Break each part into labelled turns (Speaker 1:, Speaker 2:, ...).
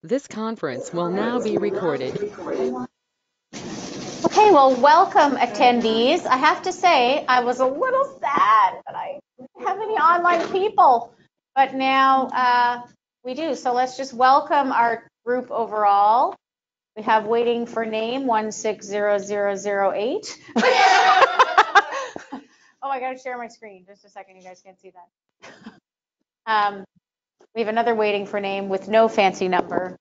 Speaker 1: This conference will now be recorded.
Speaker 2: Okay, well, welcome attendees. I have to say, I was a little sad that I didn't have any online people, but now we do. So let's just welcome our group overall. We have waiting for name 160008. Oh, I got to share my screen. Just a second, you guys can't see that. We have another waiting for name with no fancy number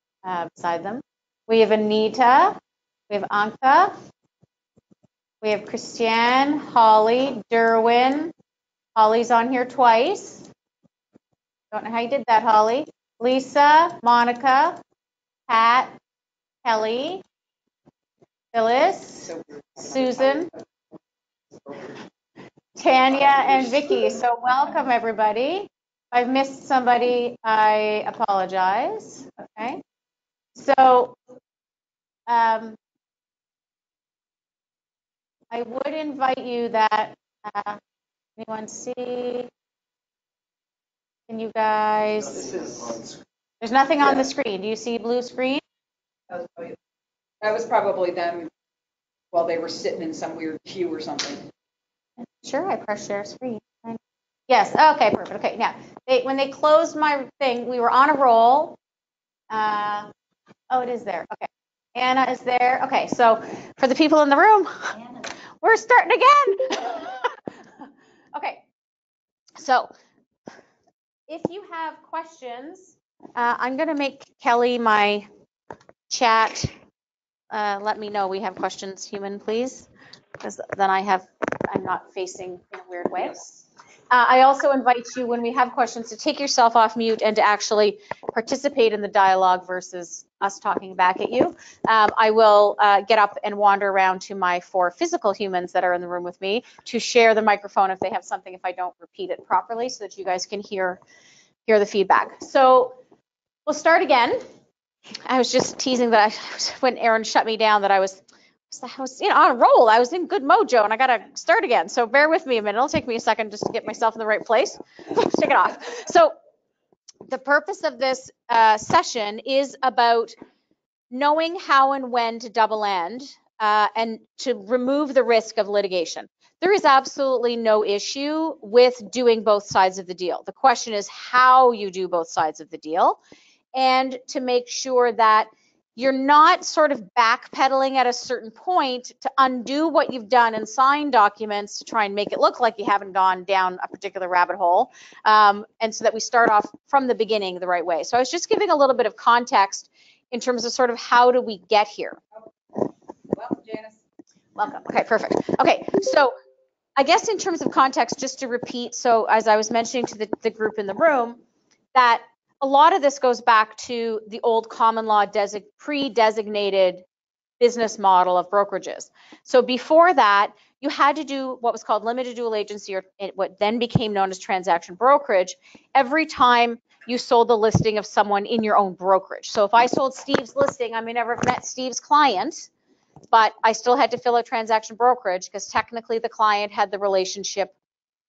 Speaker 2: beside them. We have Anita. We have Anka. We have Christiane, Holly, Derwin. Holly's on here twice. Don't know how you did that, Holly. Lisa, Monica, Pat, Kelly, Phyllis, Susan, Tanya, and Vicky. So welcome, everybody. If I've missed somebody, I apologize. Okay. So I would invite you that, anyone see? Can you guys? There's nothing on the screen. Do you see blue screen?
Speaker 3: That was probably them while they were sitting in some weird queue or something.
Speaker 2: Sure, I press share screen. Yes, okay, perfect. Okay, now, when they closed my thing, we were on a roll. Oh, it is there. Okay. Anna is there. Okay, so for the people in the room, we're starting again. Okay, so if you have questions, I'm going to make Kelly my chat. Let me know we have questions, human, please, because then I'm not facing in a weird way. I also invite you, when we have questions, to take yourself off mute and to actually participate in the dialogue versus us talking back at you. I will get up and wander around to my 4 physical humans that are in the room with me to share the microphone if they have something, if I don't repeat it properly, so that you guys can hear the feedback. So we'll start again. I was just teasing that when Aaron shut me down that I was on a roll. I was in good mojo and I got to start again. So bear with me a minute. It'll take me a second just to get myself in the right place. Let's take it off. So the purpose of this session is about knowing how and when to double end and to remove the risk of litigation. There is absolutely no issue with doing both sides of the deal. The question is how you do both sides of the deal, and to make sure that you're not sort of backpedaling at a certain point to undo what you've done and sign documents to try and make it look like you haven't gone down a particular rabbit hole, and so that we start off from the beginning the right way. So I was just giving a little bit of context in terms of sort of how do we get here.
Speaker 3: Welcome, Janice.
Speaker 2: Welcome. Okay, perfect. Okay, so I guess in terms of context, just to repeat, so as I was mentioning to the group in the room, that a lot of this goes back to the old common law pre-designated business model of brokerages. So before that, you had to do what was called limited dual agency, or what then became known as transaction brokerage, every time you sold the listing of someone in your own brokerage. So if I sold Steve's listing, I may never have met Steve's client, but I still had to fill out transaction brokerage because technically the client had the relationship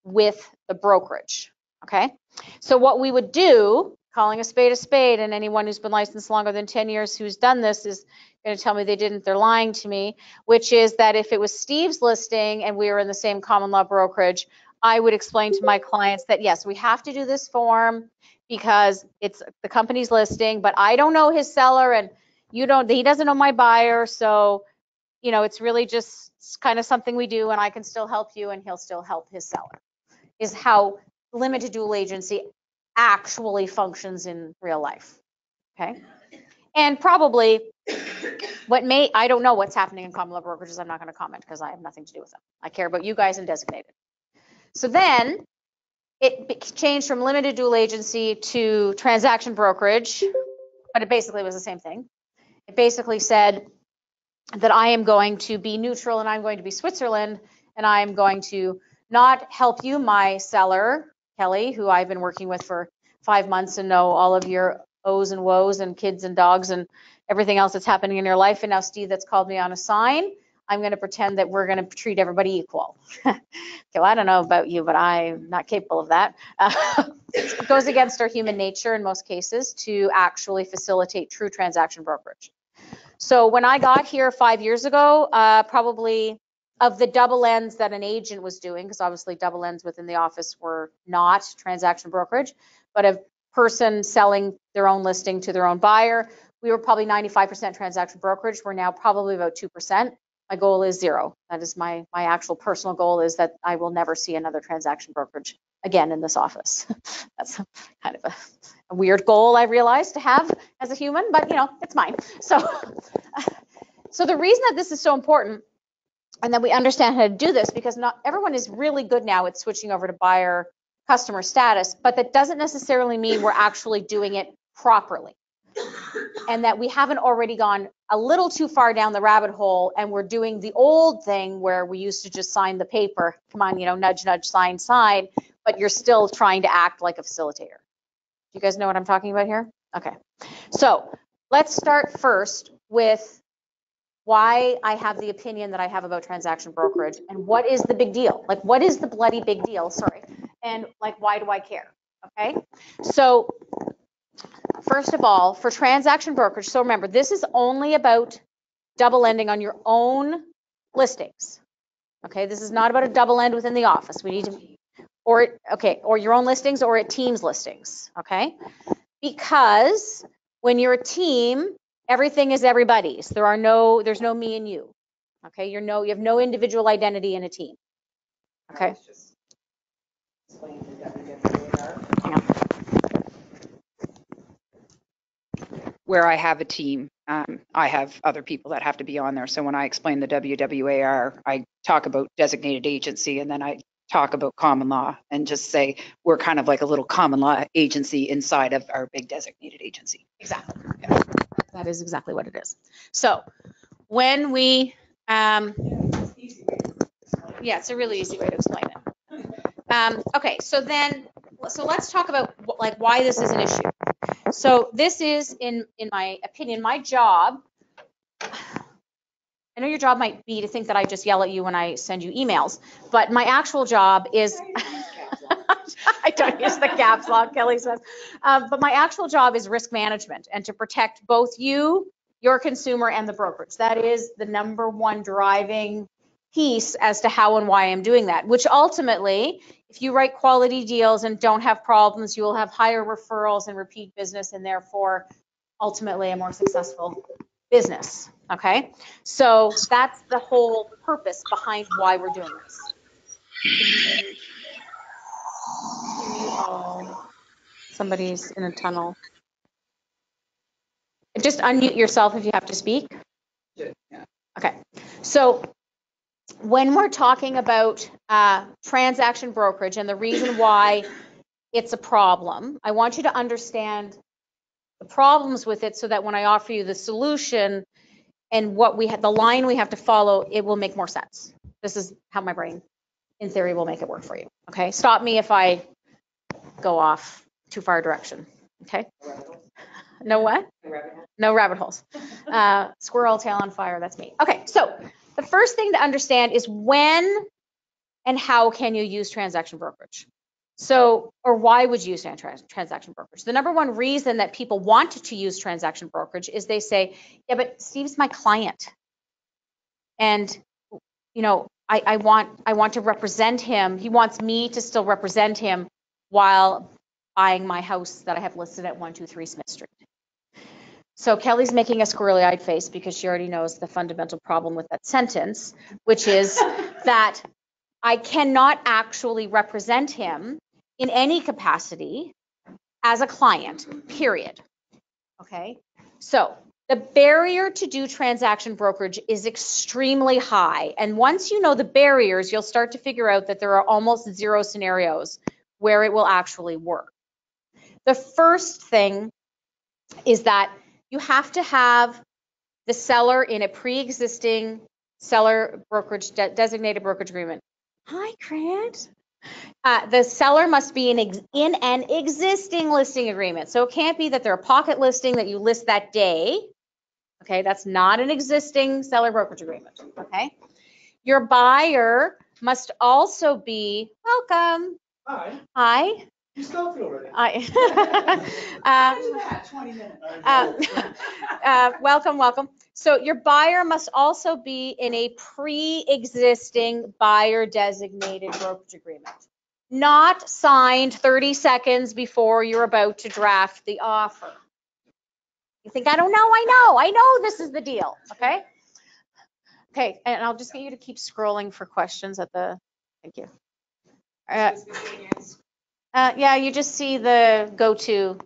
Speaker 2: with the brokerage. Okay, so what we would do, calling a spade, and anyone who's been licensed longer than 10 years who's done this is going to tell me they didn't, they're lying to me, which is that if it was Steve's listing and we were in the same common law brokerage, I would explain to my clients that yes, we have to do this form because it's the company's listing, but I don't know his seller and he doesn't know my buyer, so it's really just kind of something we do, and I can still help you and he'll still help his seller, is how limited dual agency actually functions in real life. Okay. And probably I don't know what's happening in common law brokerages. I'm not going to comment because I have nothing to do with them. I care about you guys and designated. So then it changed from limited dual agency to transaction brokerage, but it basically was the same thing. It basically said that I am going to be neutral and I'm going to be Switzerland, and I am going to not help you, my seller, Kelly, who I've been working with for 5 months and know all of your O's and woes and kids and dogs and everything else that's happening in your life. And now Steve that's called me on a sign. I'm going to pretend that we're going to treat everybody equal. Okay, well, I don't know about you, but I'm not capable of that. It goes against our human nature in most cases to actually facilitate true transaction brokerage. So when I got here 5 years ago, probably of the double ends that an agent was doing, because obviously double ends within the office were not transaction brokerage, but a person selling their own listing to their own buyer, we were probably 95% transaction brokerage. We're now probably about 2%. My goal is 0. That is my actual personal goal, is that I will never see another transaction brokerage again in this office. That's kind of a weird goal, I realize, to have as a human, but you know, it's mine. So the reason that this is so important and that we understand how to do this, because not everyone is really good now at switching over to buyer customer status, but that doesn't necessarily mean we're actually doing it properly. And that we haven't already gone a little too far down the rabbit hole and we're doing the old thing where we used to just sign the paper. Come on, you know, nudge, nudge, sign, sign, but you're still trying to act like a facilitator. Do you guys know what I'm talking about here? Okay. So let's start first with why I have the opinion that I have about transaction brokerage and what is the big deal? Like, what is the bloody big deal? Sorry. And like, why do I care? Okay. So first of all, for transaction brokerage, so remember, this is only about double ending on your own listings. Okay. This is not about a double end within the office. We need to, or your own listings or at Teams listings. Okay. Because when you're a team, everything is everybody's. There's no me and you. Okay, you have no individual identity in a team. Okay. Hang on.
Speaker 3: Where I have a team, I have other people that have to be on there. So when I explain the WWAR, I talk about designated agency, and then I talk about common law and just say we're kind of like a little common law agency inside of our big designated agency.
Speaker 2: Exactly. Yeah. That is exactly what it is. So when we, yeah, it's a really easy way to explain it. Okay, so let's talk about like why this is an issue. So this is, in my opinion, my job. I know your job might be to think that I just yell at you when I send you emails, but my actual job is, I don't use the caps lock, Kelly says, but my actual job is risk management and to protect both you, your consumer, and the brokerage. That is the number one driving piece as to how and why I'm doing that, which ultimately, if you write quality deals and don't have problems, you will have higher referrals and repeat business, and therefore ultimately a more successful business. Okay, so that's the whole purpose behind why we're doing this. Somebody's in a tunnel. Just unmute yourself if you have to speak. Okay, so when we're talking about transaction brokerage and the reason why it's a problem, I want you to understand the problems with it so that when I offer you the solution and what the line we have to follow, it will make more sense. This is how my brain, in theory, will make it work for you. Okay, stop me if I go off too far a direction. Okay. No what? No rabbit holes. Squirrel tail on fire, that's me. Okay, so the first thing to understand is when and how can you use transaction brokerage? So, or why would you use transaction brokerage? The number one reason that people want to use transaction brokerage is they say, yeah, but Steve's my client. And, you know, I want to represent him. He wants me to still represent him while buying my house that I have listed at 123 Smith Street. So Kelly's making a squirrely-eyed face because she already knows the fundamental problem with that sentence, which is that I cannot actually represent him in any capacity as a client, period. Okay, so the barrier to do transaction brokerage is extremely high. And once you know the barriers, you'll start to figure out that there are almost zero scenarios where it will actually work. The first thing is that you have to have the seller in a pre-existing seller brokerage, designated brokerage agreement. Hi, Grant. The seller must be in an existing listing agreement. So it can't be that they're a pocket listing that you list that day. Okay, that's not an existing seller brokerage agreement. Okay, your buyer must also be welcome.
Speaker 4: Hi,
Speaker 2: Hi.
Speaker 4: you stopped it already.
Speaker 2: Welcome. So your buyer must also be in a pre-existing buyer designated brokerage agreement, not signed 30 seconds before you're about to draft the offer. You think, I don't know, I know this is the deal, okay? Okay, and I'll just get you to keep scrolling for questions at the, thank you. Yeah, you just see the go-to.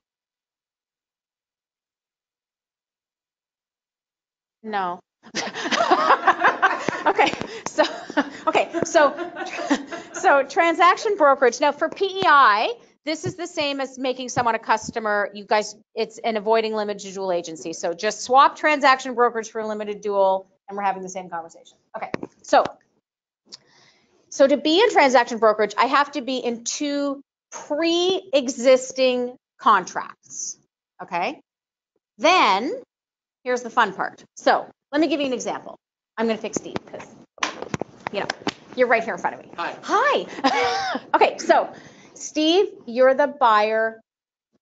Speaker 2: No. So transaction brokerage. Now for PEI, this is the same as making someone a customer. You guys, it's an avoiding limited dual agency. So just swap transaction brokerage for limited dual, and we're having the same conversation. Okay, so to be in transaction brokerage, I have to be in 2 pre-existing contracts. Okay, then here's the fun part. So let me give you an example. I'm going to pick Steve because, you know, you're right here in front of me. Hi. Okay, so Steve, you're the buyer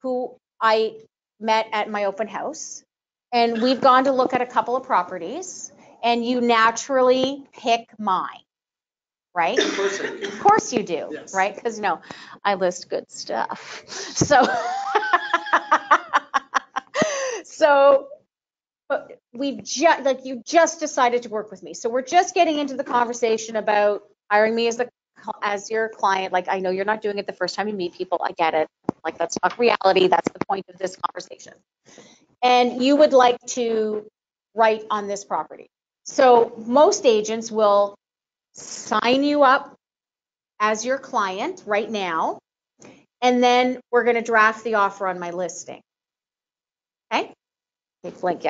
Speaker 2: who I met at my open house, and we've gone to look at a couple of properties, and you naturally pick mine, right?
Speaker 4: Of course I do.
Speaker 2: Of course you do,
Speaker 4: Yes.
Speaker 2: right? Because, you know, I list good stuff. So but we've just, like, you just decided to work with me. So we're just getting into the conversation about hiring me as your client. Like, I know you're not doing it the first time you meet people. I get it. Like, that's not reality. That's the point of this conversation. And you would like to write on this property. So most agents will sign you up as your client right now, and then we're going to draft the offer on my listing. Okay?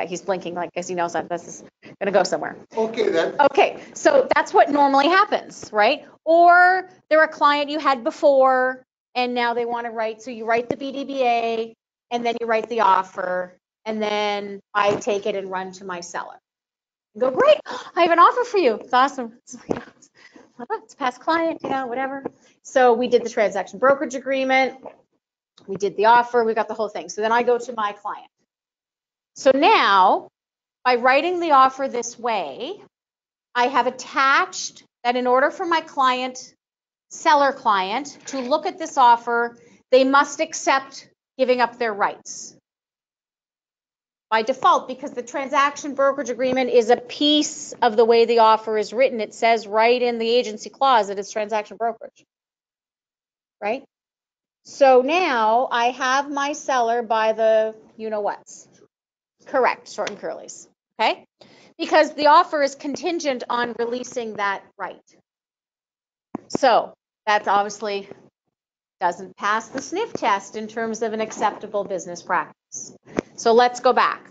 Speaker 2: He's blinking like, because he knows that this is going to go somewhere.
Speaker 4: Okay, then.
Speaker 2: Okay, so that's what normally happens, right? Or they're a client you had before, and now they want to write, so you write the BDBA, and then you write the offer, and then I take it and run to my seller. Go, great, I have an offer for you. It's awesome. It's past client, you know, whatever. So we did the transaction brokerage agreement. We did the offer. We got the whole thing. So then I go to my client. So now, by writing the offer this way, I have attached that in order for my seller client, to look at this offer, they must accept giving up their rights. By default, because the transaction brokerage agreement is a piece of the way the offer is written. It says right in the agency clause that it's transaction brokerage, right? So now I have my seller by the you-know-whats. Correct, short and curlies, okay? Because the offer is contingent on releasing that right. So that obviously doesn't pass the sniff test in terms of an acceptable business practice. So let's go back.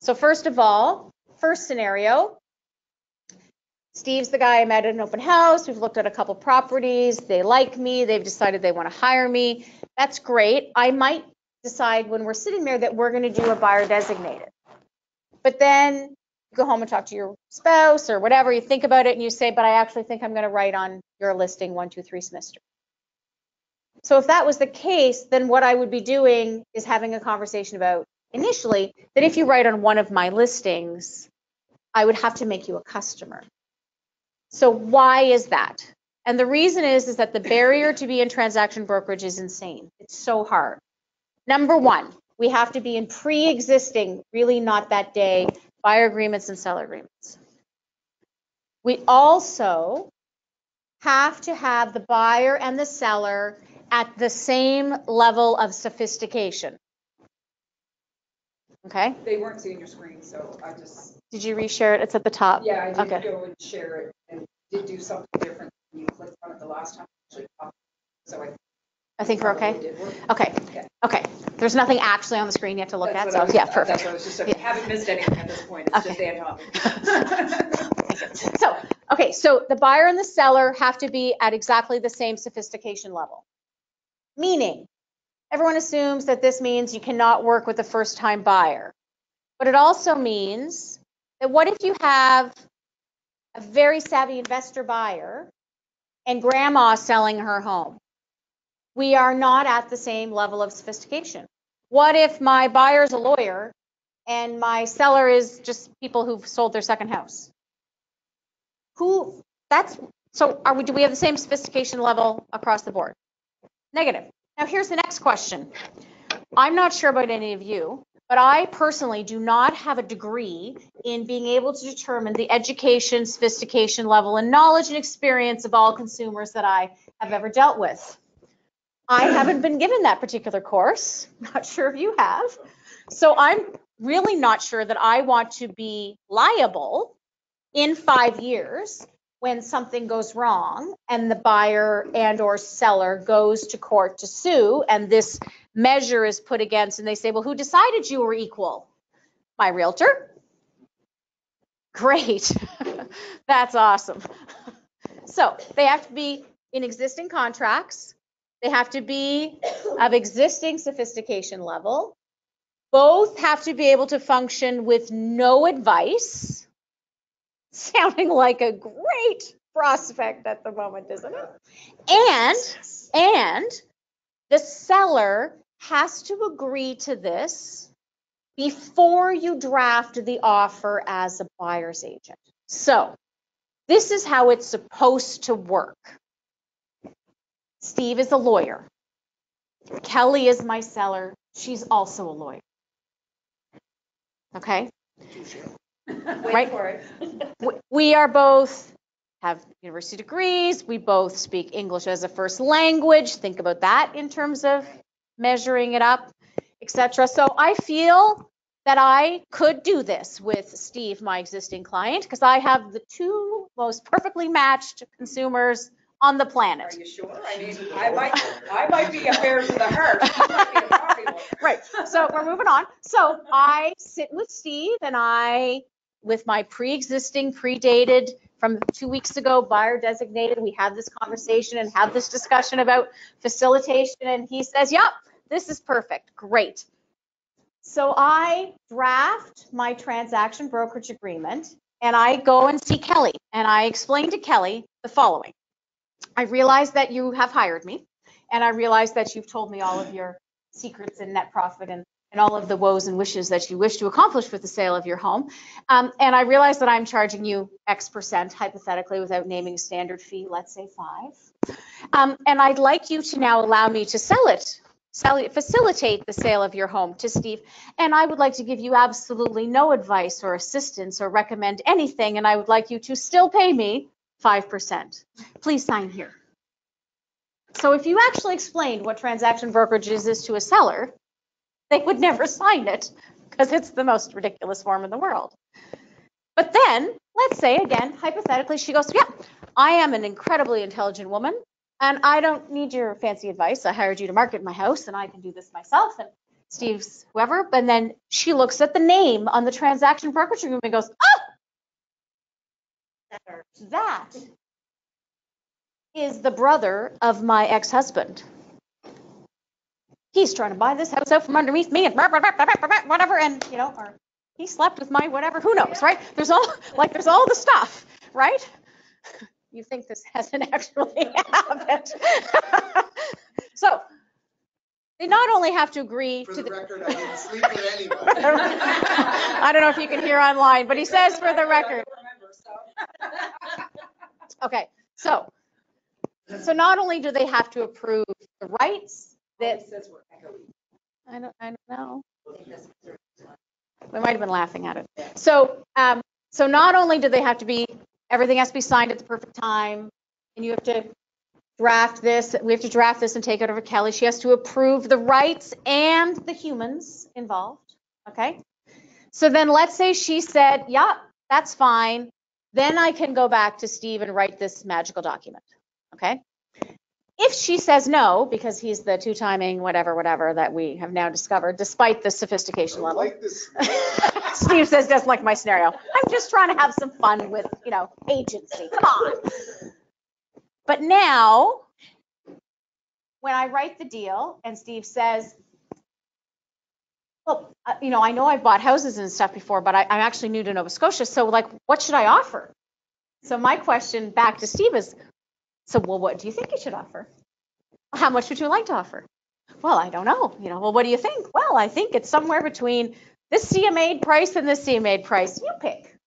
Speaker 2: So first of all, first scenario, Steve's the guy I met at an open house. We've looked at a couple properties. They like me. They've decided they want to hire me. That's great. I might decide when we're sitting there that we're going to do a buyer designated. But then you go home and talk to your spouse or whatever, you think about it and you say, but I actually think I'm going to write on your listing 123 Smith Street. So if that was the case, then what I would be doing is having a conversation about initially that if you write on one of my listings, I would have to make you a customer. So why is that? And the reason is that the barrier to be in transaction brokerage is insane. It's so hard. Number one, we have to be in pre-existing, really not that day, buyer agreements and seller agreements. We also have to have the buyer and the seller at the same level of sophistication. Okay?
Speaker 3: They weren't seeing your screen, so I just.
Speaker 2: Did you reshare it? It's at the top.
Speaker 3: Yeah, I did
Speaker 2: Okay.
Speaker 3: go and share it and did do something different when you clicked on it the last time. So
Speaker 2: I think we're okay?
Speaker 3: did work.
Speaker 2: Okay. There's nothing actually on the screen you have to look at, so yeah, perfect.
Speaker 3: That's what I was just saying. Haven't missed anything at this point. It's just Dan talking.
Speaker 2: So the buyer and the seller have to be at exactly the same sophistication level. Meaning, everyone assumes that this means you cannot work with a first-time buyer. but it also means that what if you have a very savvy investor buyer and grandma selling her home? We are not at the same level of sophistication. What if my buyer's a lawyer and my seller is just people who've sold their second house? Do we have the same sophistication level across the board? Negative. Now here's the next question. I'm not sure about any of you, but I personally do not have a degree in being able to determine the education, sophistication level, and knowledge and experience of all consumers that I have ever dealt with. I haven't been given that particular course. Not sure if you have. So I'm really not sure that I want to be liable in 5 years when something goes wrong and the buyer and or seller goes to court to sue and this measure is put against and they say, well, who decided you were equal? My realtor. Great. That's awesome. So they have to be in existing contracts. They have to be of existing sophistication level. Both have to be able to function with no advice. Sounding like a great prospect at the moment, isn't it? And the seller has to agree to this before you draft the offer as a buyer's agent. So this is how it's supposed to work. Steve is a lawyer. Kelly is my seller. She's also a lawyer. Okay? Right? We are both have university degrees. We both speak English as a first language. Think about that in terms of measuring it up, etc. So I feel that I could do this with Steve, my existing client, because I have the two most perfectly matched consumers on the planet.
Speaker 5: Are you sure? I mean, I might be affairs of the heart. You might be a property lawyer.
Speaker 2: Right. So we're moving on. So I sit with Steve and with my pre-existing, predated from 2 weeks ago, buyer designated, we have this conversation and have this discussion about facilitation. And he says, yep, this is perfect. Great. So I draft my transaction brokerage agreement and I go and see Kelly and I explain to Kelly the following. I realize that you have hired me and I realize that you've told me all of your secrets and net profit and all of the woes and wishes that you wish to accomplish with the sale of your home. And I realize that I'm charging you X%, hypothetically, without naming a standard fee, let's say 5. And I'd like you to now allow me to facilitate the sale of your home to Steve. And I would like to give you absolutely no advice or assistance or recommend anything. And I would like you to still pay me 5%. Please sign here. So if you actually explained what transaction brokerage is to a seller, they would never sign it because it's the most ridiculous form in the world. But then, let's say again, hypothetically, she goes, yeah, I am an incredibly intelligent woman and I don't need your fancy advice. I hired you to market my house and I can do this myself and Steve's whoever. And then she looks at the name on the transaction brokerage agreement and goes, oh, that is the brother of my ex-husband. He's trying to buy this house out from underneath me and whatever, and or he slept with my whatever, who knows, right? There's all the stuff, right? You think this hasn't actually happened. So they not only have to agree
Speaker 4: For
Speaker 2: to
Speaker 4: the record, I didn't sleep with anybody.
Speaker 2: I don't know if you can hear online, but he says for the record. Okay, so not only do they have to approve the rights that I don't know. We might have been laughing at it. So not only do they have to be, everything has to be signed at the perfect time, and you have to draft this. We have to draft this and take it over to Kelly. She has to approve the rights and the humans involved. Okay. So then let's say she said, yeah, that's fine. Then I can go back to Steve and write this magical document. Okay. If she says no, because he's the two-timing whatever that we have now discovered, despite the sophistication level.
Speaker 4: Like this.
Speaker 2: Steve says, doesn't like my scenario. I'm just trying to have some fun with, agency. Come on. But now, when I write the deal and Steve says, well, I know I've bought houses and stuff before, but I'm actually new to Nova Scotia. So like, what should I offer? So my question back to Steve is, so, well, what do you think you should offer? How much would you like to offer? Well, I don't know. Well, what do you think? Well, I think it's somewhere between this CMA price and this CMA price. You pick.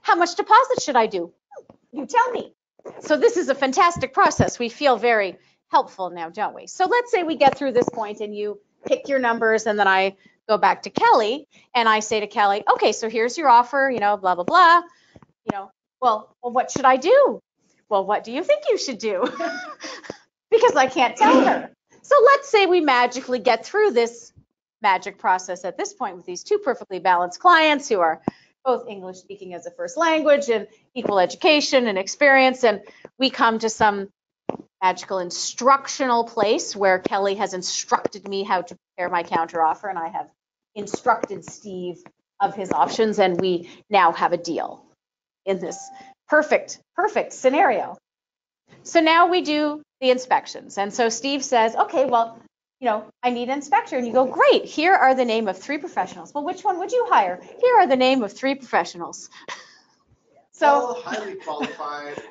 Speaker 2: How much deposit should I do? You tell me. So this is a fantastic process. We feel very helpful now, don't we? So let's say we get through this point and you pick your numbers, and then I go back to Kelly and I say to Kelly, okay, so here's your offer, blah, blah, blah. Well, what should I do? Well, what do you think you should do? Because I can't tell her. So let's say we magically get through this magic process at this point with these two perfectly balanced clients who are both English speaking as a first language and equal education and experience. And we come to some magical instructional place where Kelly has instructed me how to prepare my counteroffer, and I have instructed Steve of his options, and we now have a deal in this perfect scenario. So now we do the inspections. And so Steve says, okay, well, I need an inspector. And you go, great, here are the name of 3 professionals. Well, which one would you hire? Here are the name of 3 professionals. So
Speaker 4: All highly qualified.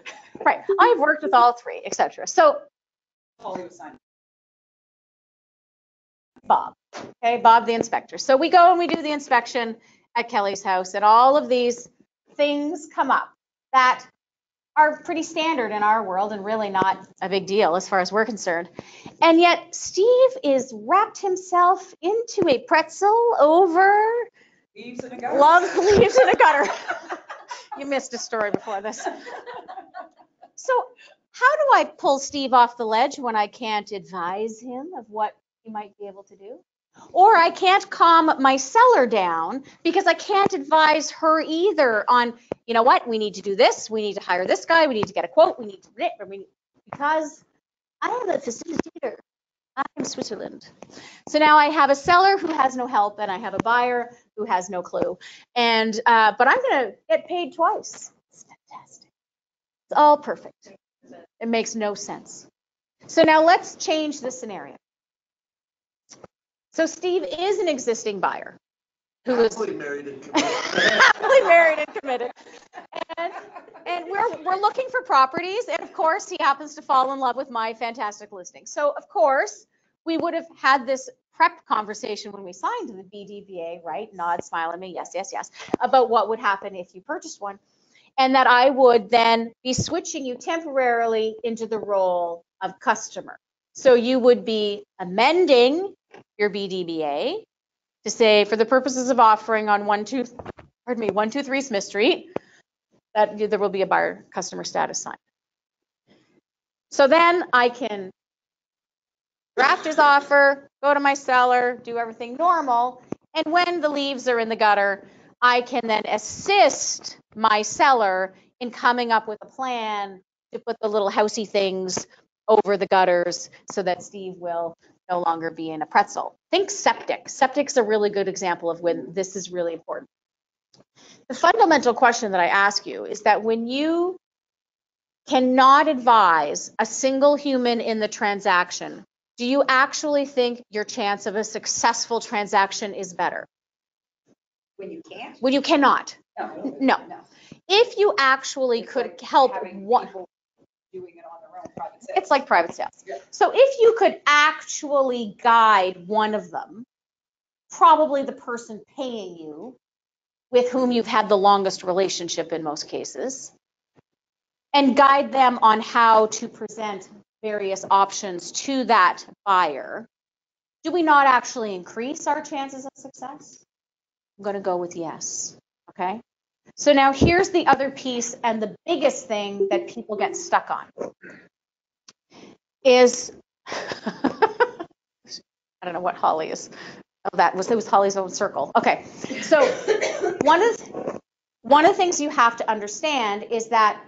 Speaker 2: right, I've worked with all 3, etc. So Bob, okay, Bob the inspector. So we go and we do the inspection at Kelly's house, and all of these things come up that are pretty standard in our world and really not a big deal as far as we're concerned. And yet Steve is wrapped himself into a pretzel over
Speaker 5: Leaves in a gutter.
Speaker 2: loves leaves in a gutter. You missed a story before this. So how do I pull Steve off the ledge when I can't advise him of what he might be able to do? Or I can't calm my seller down because I can't advise her either on, what, we need to do this, we need to hire this guy, we need to get a quote, because I am a facilitator. I'm Switzerland. So now I have a seller who has no help, and I have a buyer who has no clue. And but I'm going to get paid twice. It's fantastic. It's all perfect. It makes no sense. So now let's change the scenario. So Steve is an existing buyer who is
Speaker 4: Happily married and committed.
Speaker 2: happily married and committed. And we're looking for properties, and of course he happens to fall in love with my fantastic listing. So of course we would have had this prep conversation when we signed the BDBA, right? Nod, smile at me, yes, yes, yes, about what would happen if you purchased one. And that I would then be switching you temporarily into the role of customer. So you would be amending your BDBA to say, for the purposes of offering on 123 Smith Street, that there will be a buyer customer status sign. So then I can draft his offer, go to my seller, do everything normal, and when the leaves are in the gutter, I can then assist my seller in coming up with a plan to put the little housey things over the gutters so that Steve will no longer be in a pretzel. Think septic. Septic's a really good example of when this is really important. The fundamental question that I ask you is that when you cannot advise a single human in the transaction, do you actually think your chance of a successful transaction is better?
Speaker 5: When you can't?
Speaker 2: When you cannot.
Speaker 5: No.
Speaker 2: If you actually
Speaker 5: It's
Speaker 2: could
Speaker 5: like
Speaker 2: help
Speaker 5: having
Speaker 2: one,
Speaker 5: people doing it on their own private sales.
Speaker 2: it's like private sales.
Speaker 5: Yeah.
Speaker 2: So if you could actually guide one of them, probably the person paying you, with whom you've had the longest relationship in most cases, and guide them on how to present various options to that buyer, do we not actually increase our chances of success? I'm going to go with yes. Okay. So now here's the other piece, and the biggest thing that people get stuck on is I don't know what Holly is. Oh, it was Holly's own circle. Okay. So one of the things you have to understand is that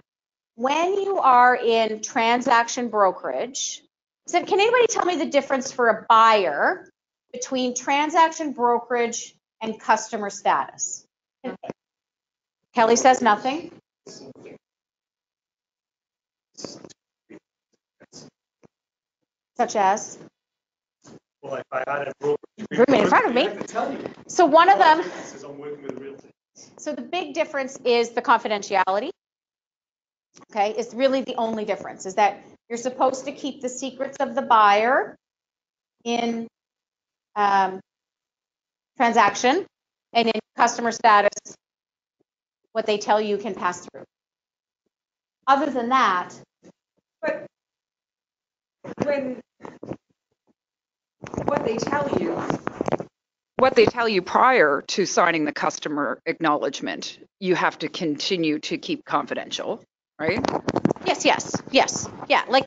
Speaker 2: when you are in transaction brokerage, so can anybody tell me the difference for a buyer between transaction brokerage and customer status? Kelly says nothing. Such as?
Speaker 6: Well, if I had a broker
Speaker 2: Agreement in front of me.
Speaker 6: I could tell you.
Speaker 2: So one of them,
Speaker 6: Says I'm working with a realtor.
Speaker 2: so the big difference is the confidentiality. Okay, it's really the only difference is that you're supposed to keep the secrets of the buyer in transaction, and in customer status, what they tell you can pass through. Other than that,
Speaker 5: But when, what they tell you
Speaker 3: prior to signing the customer acknowledgement, you have to continue to keep confidential, right?
Speaker 2: yes, yeah, like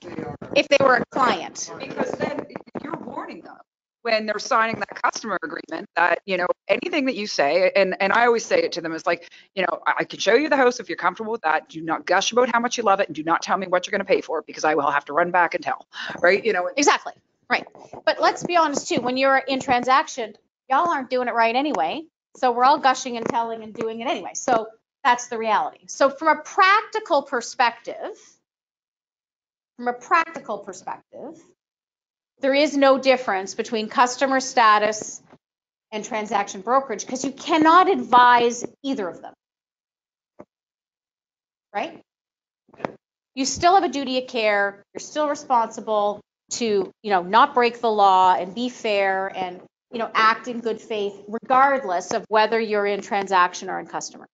Speaker 2: if they were a client.
Speaker 3: Because then you're warning them when they're signing that customer agreement that, you know, anything that you say, and I always say it to them is like, you know, I can show you the house if you're comfortable with that. Do not gush about how much you love it, and do not tell me what you're going to pay for it, because I will have to run back and tell, right? You know,
Speaker 2: Exactly, right. But let's be honest too, when you're in transaction, y'all aren't doing it right anyway. So we're all gushing and telling and doing it anyway. So that's the reality. So from a practical perspective, there is no difference between customer status and transaction brokerage because you cannot advise either of them, right? You still have a duty of care. You're still responsible to, you know, not break the law and be fair and, you know, act in good faith, regardless of whether you're in transaction or in customer.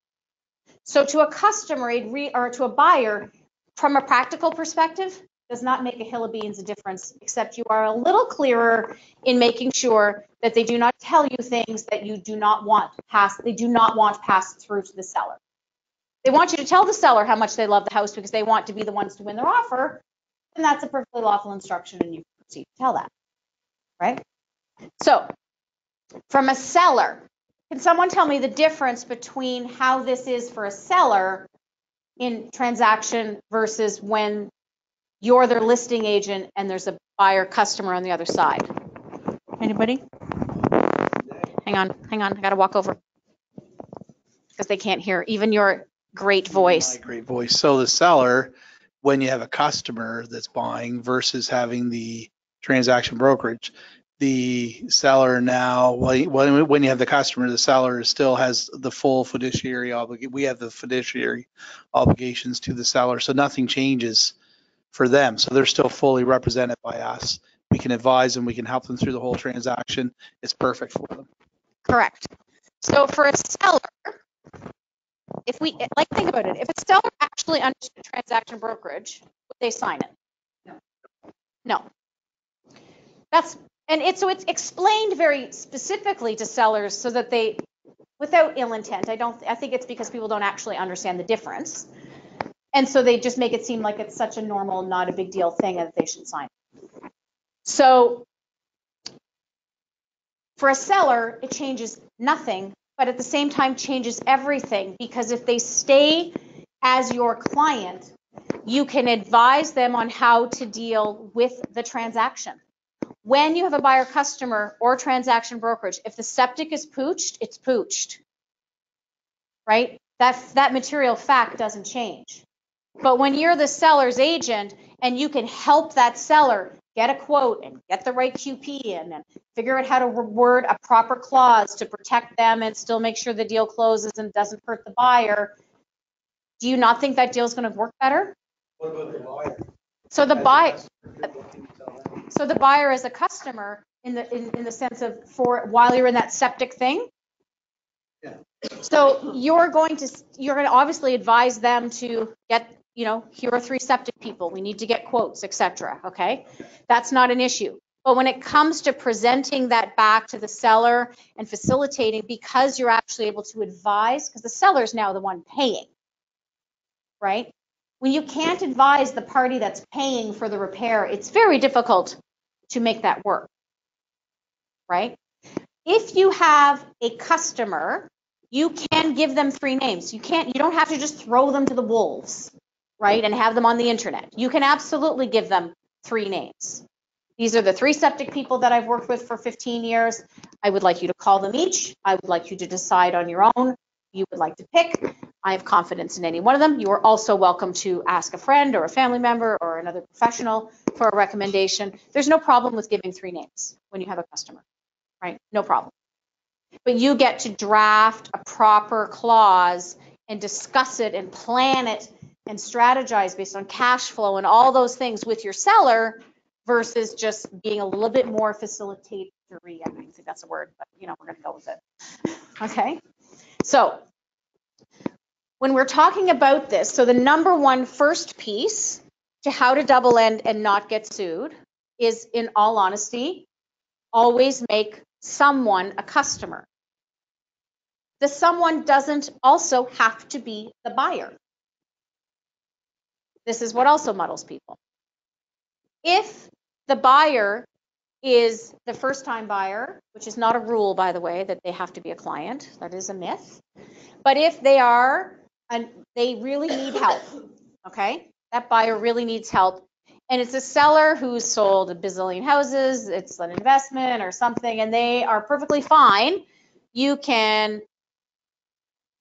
Speaker 2: So to a customer or to a buyer, from a practical perspective, does not make a hill of beans a difference, except you are a little clearer in making sure that they do not tell you things that you do not want passed through to the seller. They want you to tell the seller how much they love the house because they want to be the ones to win their offer, and that's a perfectly lawful instruction, and you proceed to tell that, right? So, from a seller, can someone tell me the difference between how this is for a seller in transaction versus when you're their listing agent and there's a buyer customer on the other side? Anybody? Hang on, I gotta walk over because they can't hear even your great voice.
Speaker 7: My great voice. So the seller, when you have a customer that's buying versus having the transaction brokerage, the seller now, when you have the customer, the seller still has the full fiduciary obligation. We have the fiduciary obligations to the seller, so nothing changes for them. So they're still fully represented by us. We can advise them, we can help them through the whole transaction. It's perfect for them.
Speaker 2: Correct. So for a seller, if we think about it, if a seller actually understood transaction brokerage, would they sign it? No. It's explained very specifically to sellers so that they, without ill intent, I think it's because people don't actually understand the difference. And so they just make it seem like it's such a normal, not a big deal thing that they should sign. So for a seller, it changes nothing, but at the same time changes everything, because if they stay as your client, you can advise them on how to deal with the transaction. When you have a buyer customer or transaction brokerage, if the septic is pooched, it's pooched, right? That material fact doesn't change. But when you're the seller's agent and you can help that seller get a quote and get the right QP in and figure out how to word a proper clause to protect them and still make sure the deal closes and doesn't hurt the buyer, do you not think that deal is going to work better?
Speaker 6: What about the buyer?
Speaker 2: So the buyer as a customer in the sense of while you're in that septic thing.
Speaker 6: Yeah.
Speaker 2: So you're going to obviously advise them to get, you know, here are 3 septic people. We need to get quotes, etc. Okay, that's not an issue. But when it comes to presenting that back to the seller and facilitating, because you're actually able to advise, because the seller's now the one paying, right? When you can't advise the party that's paying for the repair, it's very difficult to make that work, right? If you have a customer, you can give them 3 names. You don't have to just throw them to the wolves, right, and have them on the internet. You can absolutely give them 3 names. These are the 3 septic people that I've worked with for 15 years. I would like you to call them each. I would like you to decide on your own. You would like to pick. I have confidence in any one of them. You are also welcome to ask a friend or a family member or another professional for a recommendation, there's no problem with giving 3 names when you have a customer, right? No problem. But you get to draft a proper clause and discuss it and plan it and strategize based on cash flow and all those things with your seller versus just being a little bit more facilitatory. I don't think that's a word, but you know, we're going to go with it. Okay. So when we're talking about this, so the number one first piece to how to double end and not get sued is, in all honesty, always make someone a customer. The someone doesn't also have to be the buyer. This is what also muddles people. If the buyer is the first time buyer, which is not a rule, by the way, that they have to be a client, that is a myth. But if they are, and they really need help, okay? That buyer really needs help. And it's a seller who's sold a bazillion houses, it's an investment or something, and they are perfectly fine. You can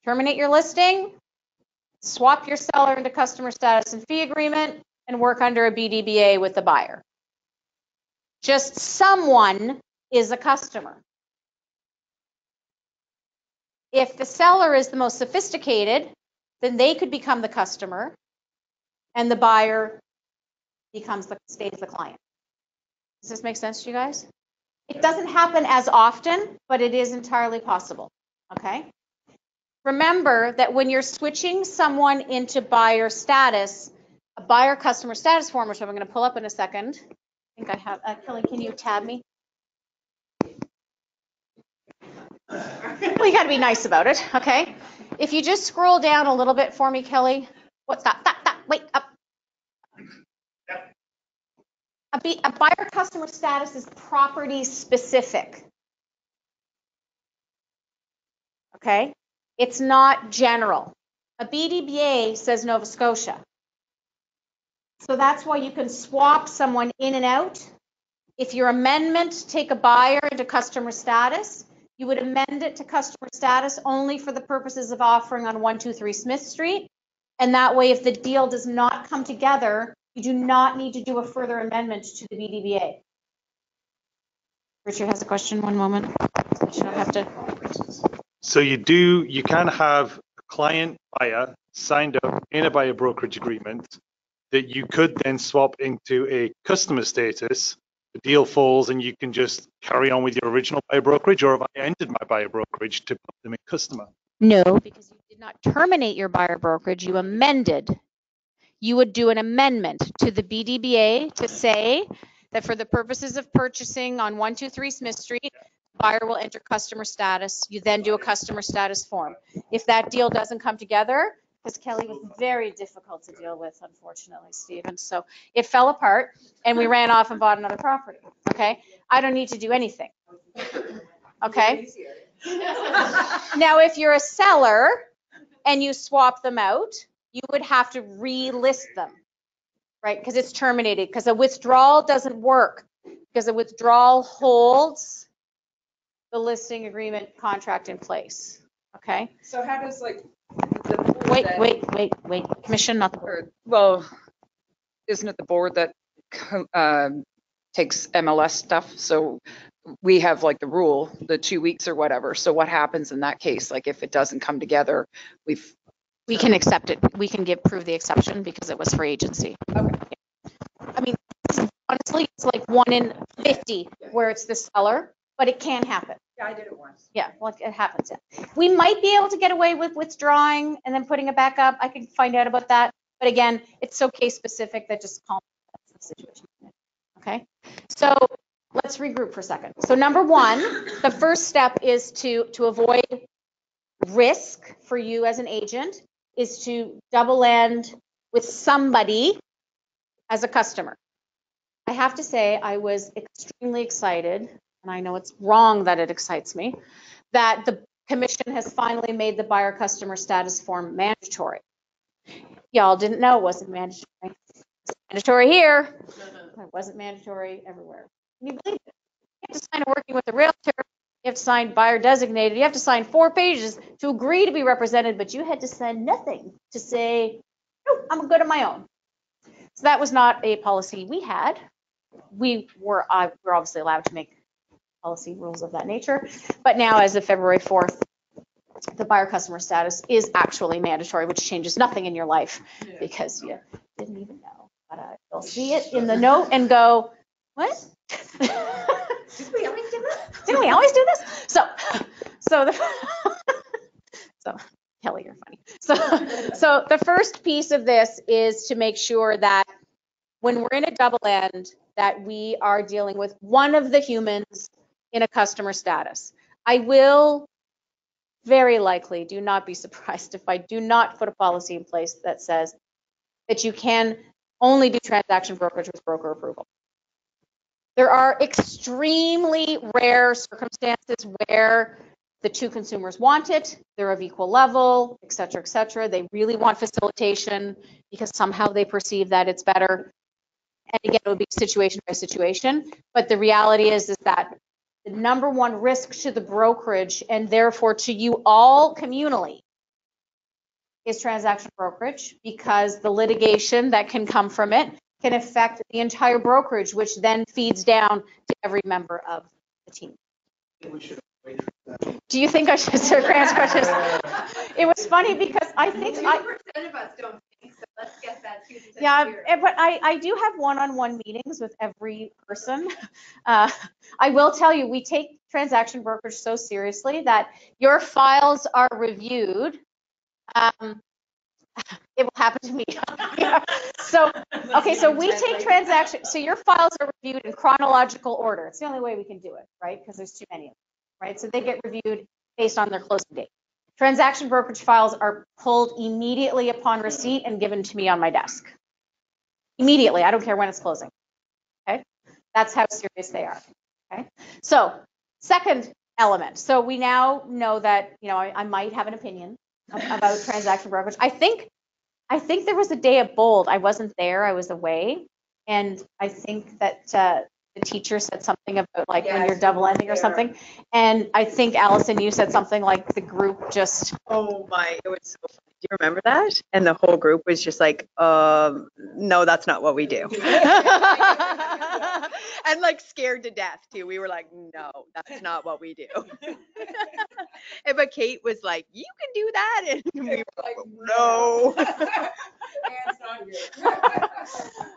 Speaker 2: terminate your listing, swap your seller into customer status and fee agreement, and work under a BDBA with the buyer. Just someone is a customer. If the seller is the most sophisticated, then they could become the customer and the buyer stays the client. Does this make sense to you guys? It doesn't happen as often, but it is entirely possible, okay? Remember that when you're switching someone into buyer status, a buyer customer status form, which I'm going to pull up in a second. I think I have, Kelly, can you tab me? Well, you got to be nice about it, okay? If you just scroll down a little bit for me, Kelly. What's that? Wait, up. A buyer customer status is property specific. Okay? It's not general. A BDBA says Nova Scotia. So that's why you can swap someone in and out. If your amendment take a buyer into customer status, you would amend it to customer status only for the purposes of offering on 123 Smith Street. And that way, if the deal does not come together, you do not need to do a further amendment to the BDBA. Richard has a question. One moment. I should have to.
Speaker 6: So you can have a client buyer signed up in a buyer brokerage agreement that you could then swap into a customer status. The deal falls and you can just carry on with your original buyer brokerage, or have I entered my buyer brokerage to put them in customer?
Speaker 2: No, because you did not terminate your buyer brokerage, you amended. You would do an amendment to the BDBA to say that for the purposes of purchasing on 123 Smith Street, buyer will enter customer status. You then do a customer status form. If that deal doesn't come together, because Kelly was very difficult to deal with, unfortunately, Stephen. So it fell apart and we ran off and bought another property. Okay. I don't need to do anything. Okay. Now, if you're a seller and you swap them out, you would have to relist them, right? Because it's terminated, because a withdrawal doesn't work, because a withdrawal holds the listing agreement contract in place. Okay.
Speaker 5: So how does like the board
Speaker 2: Wait. Commission, not the board.
Speaker 3: Well, isn't it the board that takes MLS stuff? So we have like the rule, the 2 weeks or whatever. So what happens in that case? Like if it doesn't come together,
Speaker 2: we can accept it. We can prove the exception because it was for agency.
Speaker 5: Okay.
Speaker 2: I mean, honestly, it's like 1 in 50 where it's the seller, but it can happen.
Speaker 5: Yeah, I did it once.
Speaker 2: Yeah, well, it happens. Yeah. We might be able to get away with withdrawing and then putting it back up. I can find out about that. But again, it's so case specific that just call me the situation. Okay. So let's regroup for a second. So number one, the first step is to avoid risk for you as an agent is to double end with somebody as a customer. I have to say I was extremely excited, and I know it's wrong that it excites me, that the commission has finally made the buyer customer status form mandatory. Y'all didn't know it wasn't mandatory. It's mandatory here. It wasn't mandatory everywhere. Can you believe it? You have to sign a working with the realtor. You have to sign buyer designated. You have to sign 4 pages to agree to be represented, but you had to sign nothing to say, nope, I'm good on my own. So that was not a policy we had. We're obviously allowed to make policy rules of that nature. But now, as of February 4th, the buyer customer status is actually mandatory, which changes nothing in your life because you didn't even know. But you'll see it in the note and go, what?
Speaker 5: Did we always do this?
Speaker 2: Didn't we always do this? So Kelly, you're funny. So the first piece of this is to make sure that when we're in a double end, that we are dealing with one of the humans in a customer status. I will very likely, do not be surprised if I do not put a policy in place that says that you can only do transaction brokerage with broker approval. There are extremely rare circumstances where the two consumers want it, they're of equal level, et cetera, et cetera. They really want facilitation because somehow they perceive that it's better. And again, it would be situation by situation. But the reality is that the number one risk to the brokerage and therefore to you all communally is transaction brokerage, because the litigation that can come from it can affect the entire brokerage, which then feeds down to every member of the team. Do you think I should start Grant's questions? It was funny because I think
Speaker 5: 2% of us don't think so. Let's get that 2%.
Speaker 2: Yeah,
Speaker 5: here.
Speaker 2: but I do have one-on-one meetings with every person. I will tell you, we take transaction brokerage so seriously that your files are reviewed. It will happen to me. Yeah. So, okay, so we take transaction, so your files are reviewed in chronological order. It's the only way we can do it, right? Because there's too many of them, right? So they get reviewed based on their closing date. Transaction brokerage files are pulled immediately upon receipt and given to me on my desk. Immediately, I don't care when it's closing, okay? That's how serious they are, okay? So, second element. So we now know that, you know, I might have an opinion about transaction brokerage. I think there was a day of Bold. I wasn't there. I was away, and I think that the teacher said something about like when you're double ending or something. And I think Allison, you said something like the group just.
Speaker 8: Oh my! It was so funny. Do you remember that? And the whole group was just like, no, that's not what we do. And like scared to death too. We were like, no, that's not what we do. But Kate was like, you can do that. And we were like, no.
Speaker 5: Hands on you.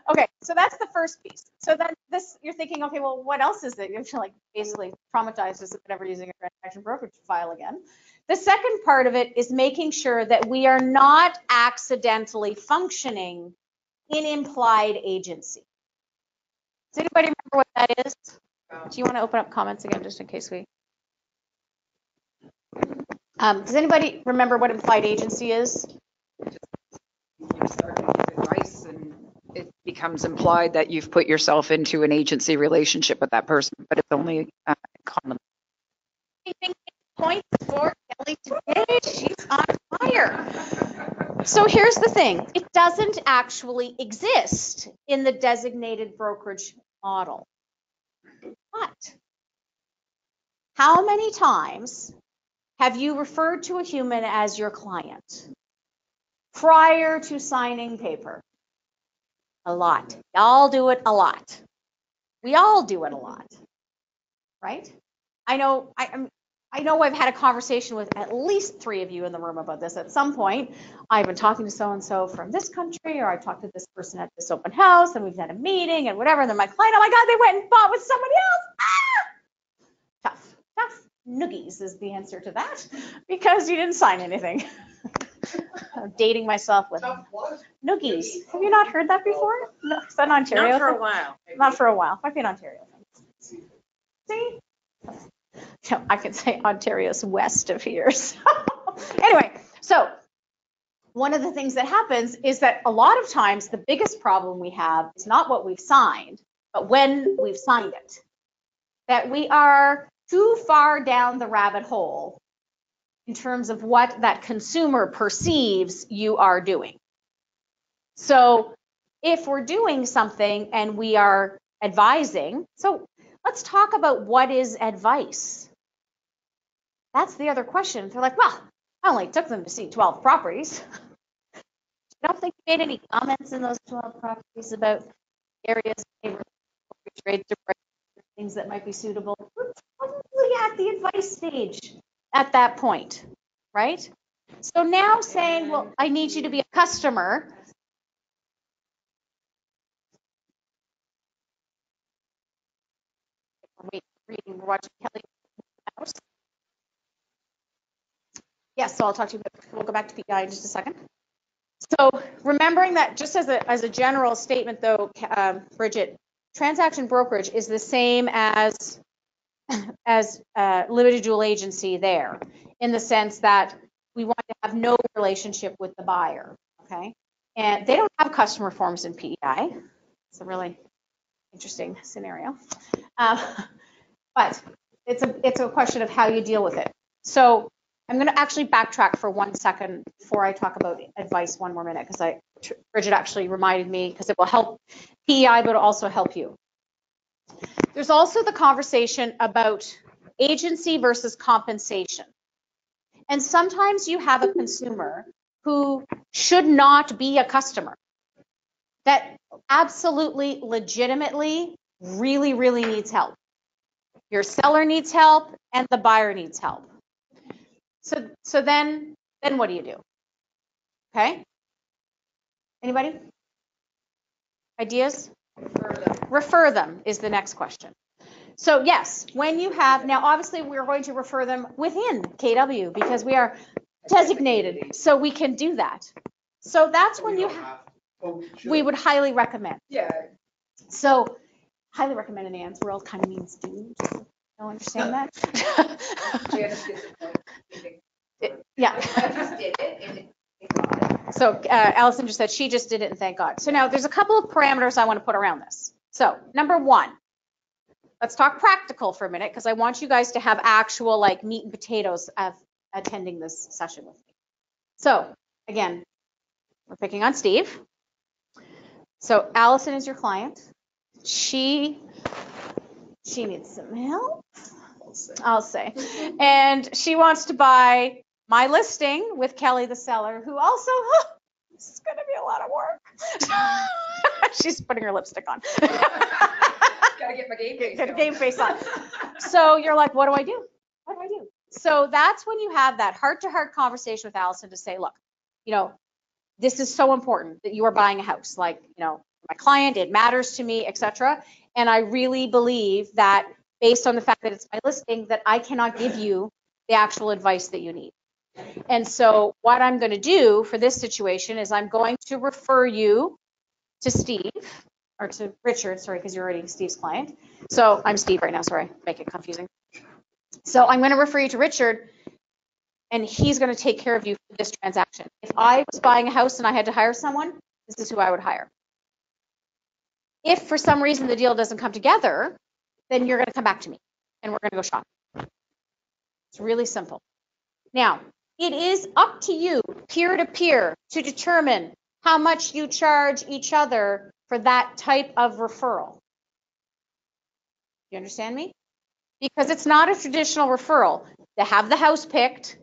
Speaker 2: Okay, so that's the first piece. So then this, you're thinking, okay, well, what else is it? You're like basically traumatized as if never using a transaction brokerage file again. The second part of it is making sure that we are not accidentally functioning in implied agency. Does anybody remember what that is? Do you want to open up comments again, just in case we? Does anybody remember what implied agency is?
Speaker 3: You start with advice and it becomes implied that you've put yourself into an agency relationship with that person, but it's only common.
Speaker 2: Points for Kelly today. She's on fire. So here's the thing. It doesn't actually exist in the designated brokerage model. But how many times have you referred to a human as your client prior to signing paper? A lot. Y'all do it a lot. We all do it a lot, right? I know I've had a conversation with at least 3 of you in the room about this at some point. I've been talking to so-and-so from this country, or I've talked to this person at this open house, and we've had a meeting and whatever, and then my client, oh my God, they went and bought with somebody else. Tough noogies is the answer to that, because you didn't sign anything. I'm dating myself with noogies. Have you not heard that before? No, is that in Ontario?
Speaker 5: Not for a while.
Speaker 2: Not for a while. Might be in Ontario. See? No, I can say Ontario's west of here. So, anyway, so one of the things that happens is that a lot of times the biggest problem we have is not what we've signed, but when we've signed it. That we are too far down the rabbit hole in terms of what that consumer perceives you are doing. So if we're doing something and we are advising, so let's talk about what is advice. That's the other question. They're like, well, I only took them to see 12 properties. I don't think you made any comments in those 12 properties about areas, neighborhood, trades, or things that might be suitable. We're probably at the advice stage at that point, right? So now saying, well, I need you to be a customer. We're watching Kelly House. Yes, so I'll talk to you, but we'll go back to PEI in just a second. So remembering that just as a general statement though, Bridget, transaction brokerage is the same as limited dual agency there, in the sense that we want to have no relationship with the buyer, okay? And they don't have customer forms in PEI. It's a really interesting scenario. But it's a question of how you deal with it. So I'm going to actually backtrack for 1 second before I talk about advice, one more minute, because Bridget actually reminded me, because it will help PEI, but it'll also help you. There's also the conversation about agency versus compensation. And sometimes you have a consumer who should not be a customer, that absolutely, legitimately, really, really needs help. Your seller needs help and the buyer needs help. So then what do you do? Okay? Anybody? Ideas? Refer them is the next question. So yes, when you have, now obviously we're going to refer them within KW because we are designated, so we can do that. So that's when we would highly recommend.
Speaker 5: Yeah.
Speaker 2: So highly recommend in Ann's world kind of means do. Don't understand that?
Speaker 5: Janice gets it.
Speaker 2: Yeah.
Speaker 5: I just did it and it.
Speaker 2: So Allison just said she just did it and thank God. So now there's a couple of parameters I want to put around this. So number one, let's talk practical for a minute because I want you guys to have actual like meat and potatoes of attending this session with me. So again, we're picking on Steve. So Allison is your client. She needs some help, I'll say. And she wants to buy my listing with Kelly the seller, who also, this is going to be a lot of work. She's putting her lipstick on.
Speaker 5: Gotta get my game face.
Speaker 2: Get a game face on. So you're like, what do I do? What do I do? So that's when you have that heart-to-heart conversation with Allison to say, look, you know, this is so important that you are buying a house. Like, you know, my client, it matters to me, etc. And I really believe that based on the fact that it's my listing, that I cannot give you the actual advice that you need. And so what I'm going to do for this situation is I'm going to refer you to Steve, or to Richard, sorry, because you're already Steve's client. So I'm Steve right now, sorry, make it confusing. So I'm going to refer you to Richard, and he's going to take care of you for this transaction. If I was buying a house and I had to hire someone, this is who I would hire. If for some reason the deal doesn't come together, then you're going to come back to me, and we're going to go shopping. It's really simple. Now, it is up to you, peer-to-peer, to determine how much you charge each other for that type of referral. You understand me? Because it's not a traditional referral. They have the house picked,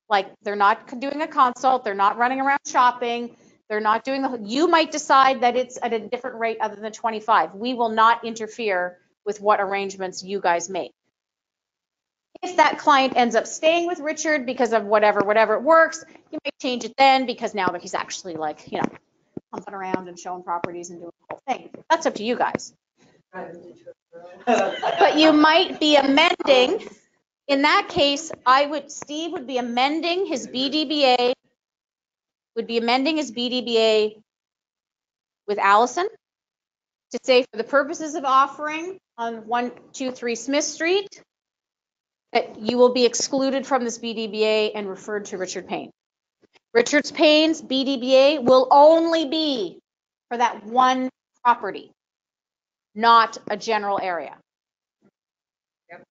Speaker 2: like they're not doing a consult, they're not running around shopping, they're not doing the, you might decide that it's at a different rate other than 25. We will not interfere with what arrangements you guys make. If that client ends up staying with Richard because of whatever it works, you might change it then because now that he's actually like, you know, pumping around and showing properties and doing the whole thing. That's up to you guys. But you might be amending. In that case, Steve would be amending his BDBA, with Allison to say for the purposes of offering on 123 Smith Street, that you will be excluded from this BDBA and referred to Richard Payne. Richard Payne's BDBA will only be for that one property, not a general area.
Speaker 5: Yep.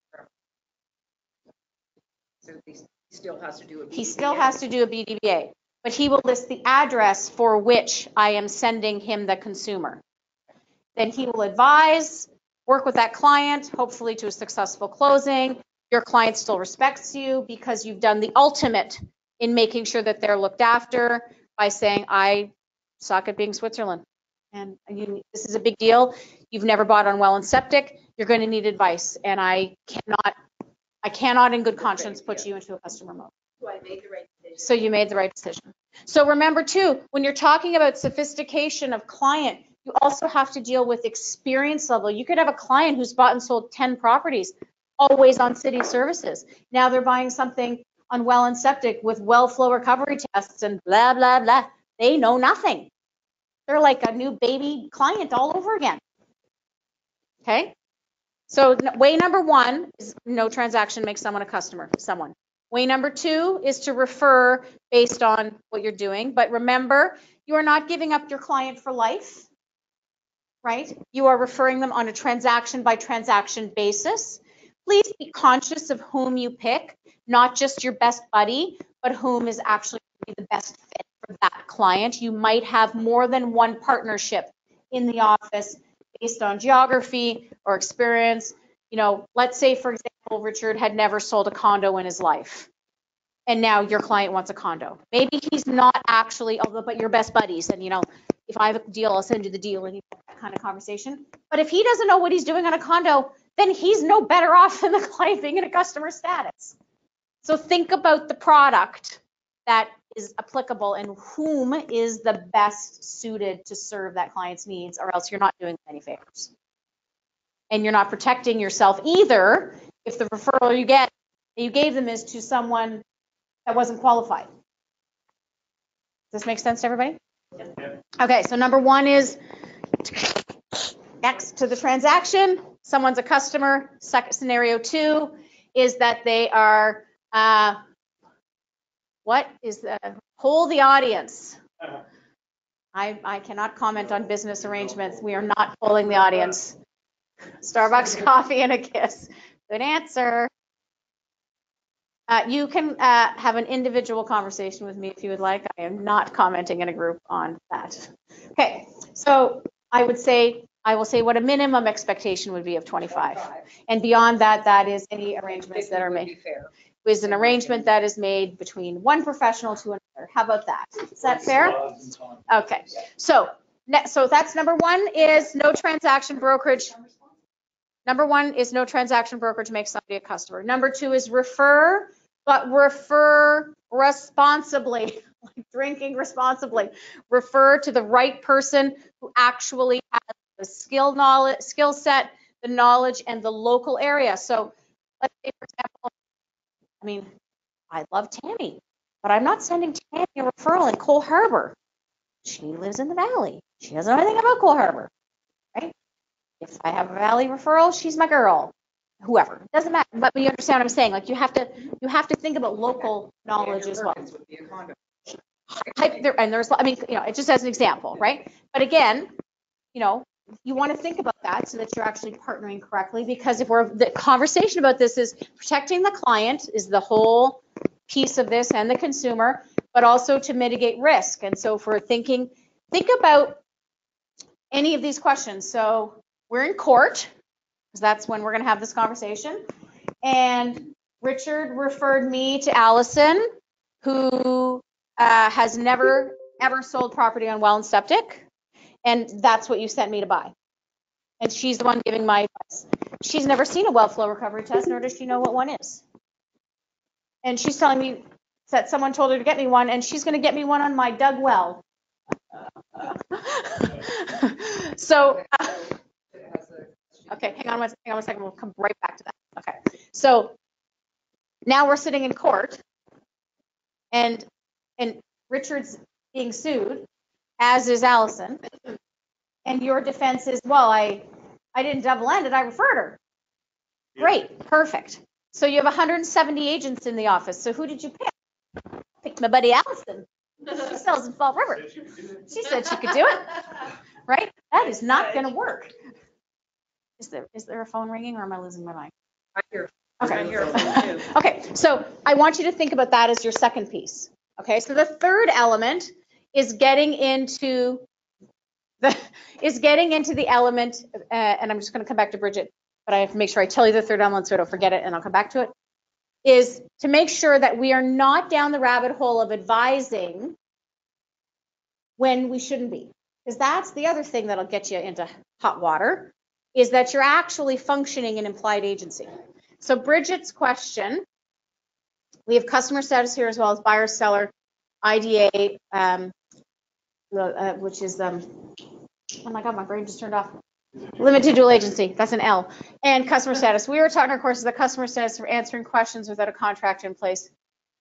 Speaker 5: So he still has to do a BDBA.
Speaker 2: He still has to do a BDBA, but he will list the address for which I am sending him the consumer. Then he will advise, work with that client, hopefully to a successful closing. Your client still respects you because you've done the ultimate in making sure that they're looked after by saying, I Socket being Switzerland. And this is a big deal. You've never bought on Well and Septic. You're going to need advice. And I cannot in good conscience put you into a customer mode.
Speaker 5: So I made the right decision.
Speaker 2: So you made the right decision. So remember too, when you're talking about sophistication of client, you also have to deal with experience level. You could have a client who's bought and sold 10 properties, always on city services. Now they're buying something on Well and Septic with well flow recovery tests and blah, blah, blah. They know nothing. They're like a new baby client all over again. Okay? So way number one is no transaction makes someone a customer, someone. Way number two is to refer based on what you're doing. But remember, you are not giving up your client for life, right? You are referring them on a transaction by transaction basis. Please be conscious of whom you pick, not just your best buddy, but whom is actually the best fit for that client. You might have more than one partnership in the office based on geography or experience. You know, let's say, for example, Richard had never sold a condo in his life, and now your client wants a condo. Maybe he's not actually, but you're best buddies, and you know, if I have a deal, I'll send you the deal, and that kind of conversation. But if he doesn't know what he's doing on a condo, then he's no better off than the client being in a customer status. So think about the product that is applicable and whom is the best suited to serve that client's needs, or else you're not doing any favors. And you're not protecting yourself either if the referral you gave them is to someone that wasn't qualified. Does this make sense to everybody? Okay, so number one is next to the transaction, someone's a customer. Second, scenario two is that they are, poll the audience. I cannot comment on business arrangements. We are not polling the audience. Starbucks coffee and a kiss. Good answer. You can have an individual conversation with me if you would like. I am not commenting in a group on that. Okay, so I will say what a minimum expectation would be of 25. And beyond that, that is any arrangements that are made. Is an arrangement that is made between one professional to another. How about that? Is that fair? Okay, so that's number one is no transaction brokerage. Number one is no transaction brokerage makes somebody a customer. Number two is refer, but refer responsibly, like drinking responsibly. Refer to the right person who actually has the skill set, the knowledge, and the local area. So let's say, for example, I mean, I love Tammy, but I'm not sending Tammy a referral in Cole Harbour. She lives in the Valley. She doesn't know anything about Cole Harbour, right? If I have a Valley referral, she's my girl. Whoever, doesn't matter. But you understand what I'm saying? Like you have to think about local knowledge as well. And there's, I mean, you know, it just as an example, right? But again, you know, you want to think about that so that you're actually partnering correctly. Because if the conversation about this is protecting the client is the whole piece of this and the consumer, but also to mitigate risk. And so for think about any of these questions. So we're in court, because that's when we're going to have this conversation. And Richard referred me to Allison, who has never, ever sold property on Well and Septic. And that's what you sent me to buy. And she's the one giving my advice. She's never seen a well flow recovery test, nor does she know what one is. And she's telling me that someone told her to get me one, and she's going to get me one on my dug well. So, okay, hang on one second. We'll come right back to that. Okay. So now we're sitting in court, and Richard's being sued, as is Allison. And your defense is, well, I didn't double-end it, I referred her. Great, perfect. So you have 170 agents in the office. So who did you pick? Picked my buddy Allison. She sells in Fall River. She said she could do it, right? That is not going to work. Is there a phone ringing, or am I losing my mind? Okay. Okay, so I want you to think about that as your second piece. Okay, so the third element is getting into the element, and I'm just going to come back to Bridget, but I have to make sure I tell you the third element so I don't forget it, and I'll come back to it, is to make sure that we are not down the rabbit hole of advising when we shouldn't be. Because that's the other thing that'll get you into hot water, is that you're actually functioning in implied agency. So Bridget's question, we have customer status here as well as buyer, seller, IDA, which is, oh my God, my brain just turned off. Limited dual agency, that's an L. And customer status. We were talking, of course, the customer status for answering questions without a contract in place.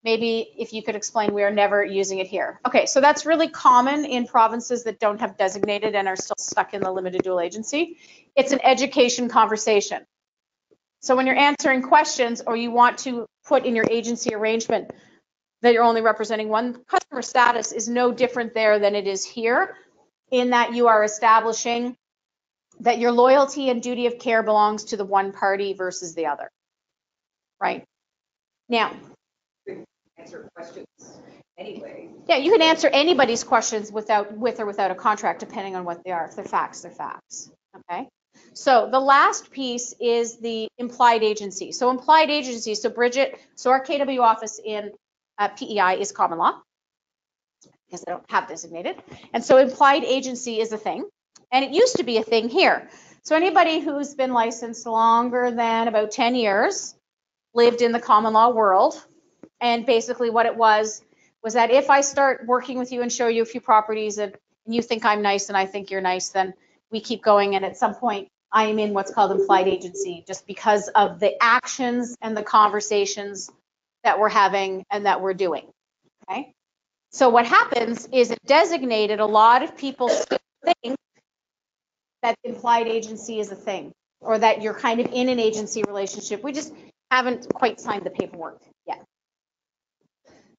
Speaker 2: Maybe if you could explain, we are never using it here. Okay, so that's really common in provinces that don't have designated and are still stuck in the limited dual agency. It's an education conversation. So when you're answering questions or you want to put in your agency arrangement that you're only representing one, customer status is no different there than it is here, in that you are establishing that your loyalty and duty of care belongs to the one party versus the other, right? Now,
Speaker 5: Answer questions anyway.
Speaker 2: yeah, you can answer anybody's questions with or without a contract, depending on what they are. If they're facts, they're facts, okay? So the last piece is the implied agency. So implied agency, so Bridget, so our KW office in PEI is common law, because they don't have designated. And so implied agency is a thing. And it used to be a thing here. So anybody who's been licensed longer than about 10 years lived in the common law world. And basically what it was that if I start working with you and show you a few properties and you think I'm nice and I think you're nice, then we keep going. And at some point, I am in what's called implied agency, just because of the actions and the conversations that we're having and that we're doing, okay? So what happens is it designated, a lot of people still think that implied agency is a thing, or that you're kind of in an agency relationship. We just haven't quite signed the paperwork yet.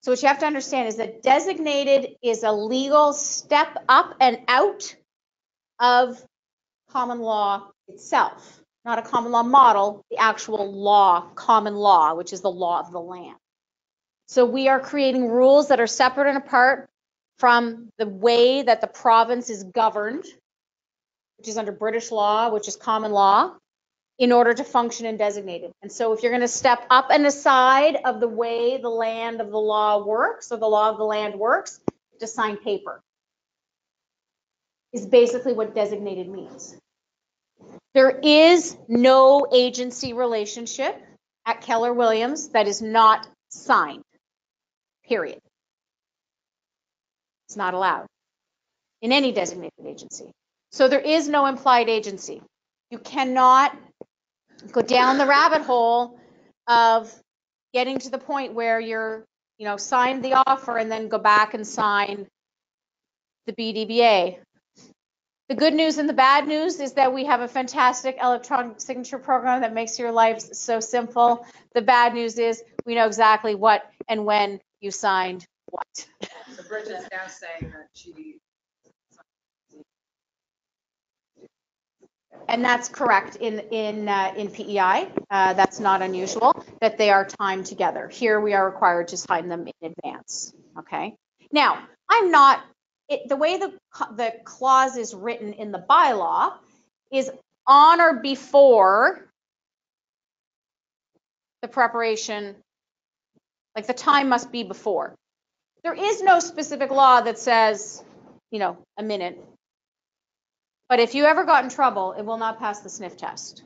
Speaker 2: So what you have to understand is that designated is a legal step up and out of common law itself, not a common law model, the actual law, common law, which is the law of the land. So we are creating rules that are separate and apart from the way that the province is governed, which is under British law, which is common law, in order to function in designated. And so if you're going to step up and aside of the way the land of the law works, or the law of the land works, to sign paper, is basically what designated means. There is no agency relationship at Keller Williams that is not signed, period. It's not allowed in any designated agency. So there is no implied agency. You cannot go down the rabbit hole of getting to the point where you're, sign the offer and then go back and sign the BDBA. The good news and the bad news is that we have a fantastic electronic signature program that makes your life so simple. The bad news is we know exactly what and when you signed what.
Speaker 5: So Bridget's now saying that she.
Speaker 2: And that's correct in PEI. That's not unusual that they are timed together. Here we are required to sign them in advance. Okay. Now, the way the clause is written in the bylaw is on or before the preparation, like the time must be before. There is no specific law that says, a minute. But if you ever got in trouble, it will not pass the sniff test.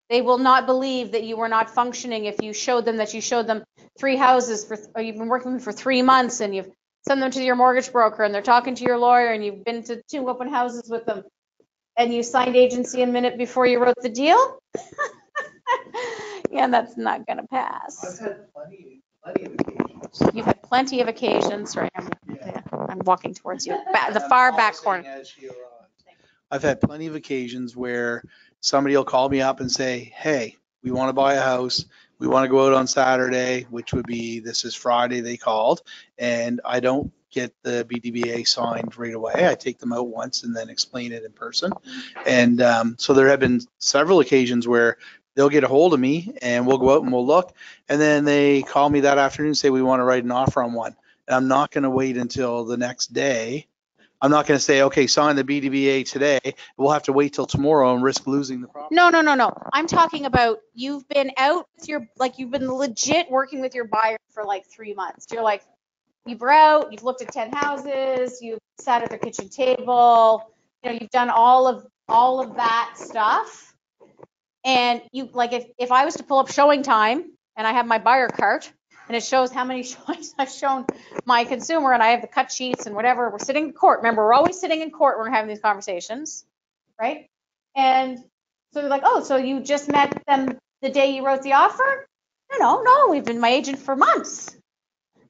Speaker 2: They will not believe that you were not functioning if you showed them that you showed them 3 houses or you've been working for 3 months and you've sent them to your mortgage broker and they're talking to your lawyer and you've been to 2 open houses with them and you signed agency a minute before you wrote the deal. Yeah, that's not going to pass.
Speaker 7: I've had plenty of occasions.
Speaker 2: You've had plenty of occasions, right? I'm walking towards you, the
Speaker 7: I'm
Speaker 2: far back
Speaker 7: pausing
Speaker 2: corner.
Speaker 7: as you, I've had plenty of occasions where somebody will call me up and say, hey, we want to buy a house. We want to go out on Saturday, which would be, this is Friday they called, and I don't get the BDBA signed right away. I take them out once and then explain it in person. And so there have been several occasions where they'll get a hold of me and we'll go out and we'll look. And then they call me that afternoon and say, we want to write an offer on one. And I'm not going to wait until the next day. I'm not going to say, okay, sign the BDBA today. We'll have to wait till tomorrow and risk losing the property.
Speaker 2: No. I'm talking about you've been out with you've been legit working with your buyer for like 3 months. You're like, You were out, you've looked at 10 houses, you've sat at the kitchen table, you know, you've done all of that stuff. And you, like, if I was to pull up showing time and I have my buyer cart and it shows how many showings I've shown my consumer and I have the cut sheets and whatever, we're sitting in court. Remember, we're always sitting in court when we're having these conversations, right? And so they're like, oh, so you just met them the day you wrote the offer? No, we've been my agent for months.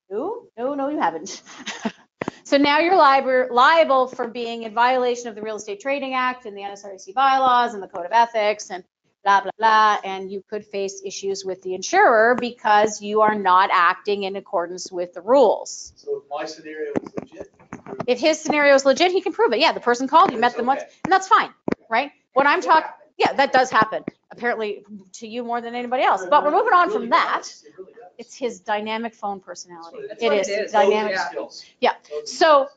Speaker 2: No, you haven't. So now you're liable for being in violation of the Real Estate Trading Act and the NSREC bylaws and the Code of Ethics and blah, blah, blah. And you could face issues with the insurer because you are not acting in accordance with the rules.
Speaker 4: So if my scenario is legit.
Speaker 2: If his scenario is legit, he can prove it. Yeah, the person called, you met them once, and that's fine, right? What I'm talking, yeah, that does happen. Apparently to you more than anybody else. But we're moving on from that. It's his dynamic phone personality.
Speaker 5: That's
Speaker 2: It
Speaker 5: what
Speaker 2: is
Speaker 5: it is.
Speaker 2: dynamic.
Speaker 5: Yeah.
Speaker 2: So